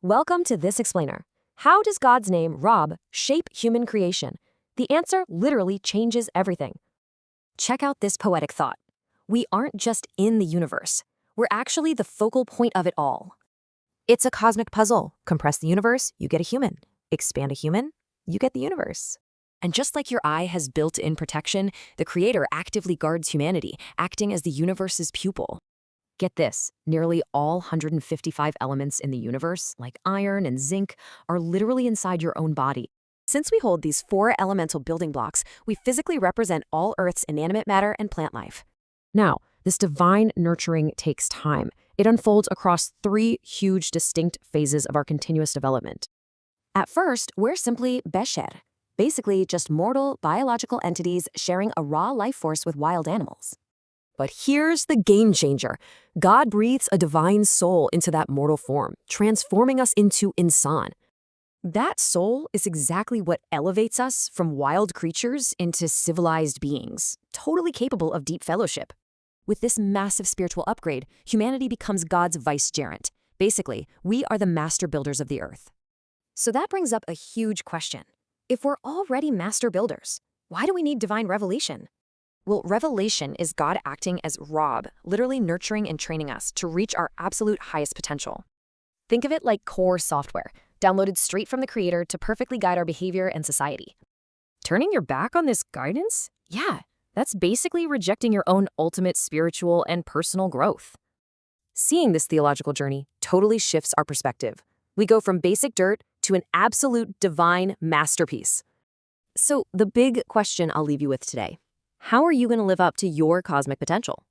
Welcome to This Explainer. How does God's name, Rab, shape human creation? The answer literally changes everything. Check out this poetic thought. We aren't just in the universe. We're actually the focal point of it all. It's a cosmic puzzle. Compress the universe, you get a human. Expand a human, you get the universe. And just like your eye has built-in protection, the Creator actively guards humanity, acting as the universe's pupil. Get this, nearly all 155 elements in the universe, like iron and zinc, are literally inside your own body. Since we hold these 4 elemental building blocks, we physically represent all Earth's inanimate matter and plant life. Now, this divine nurturing takes time. It unfolds across 3 huge distinct phases of our continuous development. At first, we're simply Besher, basically just mortal, biological entities sharing a raw life force with wild animals. But here's the game changer. God breathes a divine soul into that mortal form, transforming us into Insan. That soul is exactly what elevates us from wild creatures into civilized beings, totally capable of deep fellowship. With this massive spiritual upgrade, humanity becomes God's vicegerent. Basically, we are the master builders of the earth. So that brings up a huge question. If we're already master builders, why do we need divine revelation? Well, revelation is God acting as Rab, literally nurturing and training us to reach our absolute highest potential. Think of it like core software, downloaded straight from the Creator to perfectly guide our behavior and society. Turning your back on this guidance? Yeah, that's basically rejecting your own ultimate spiritual and personal growth. Seeing this theological journey totally shifts our perspective. We go from basic dirt to an absolute divine masterpiece. So the big question I'll leave you with today. How are you going to live up to your cosmic potential?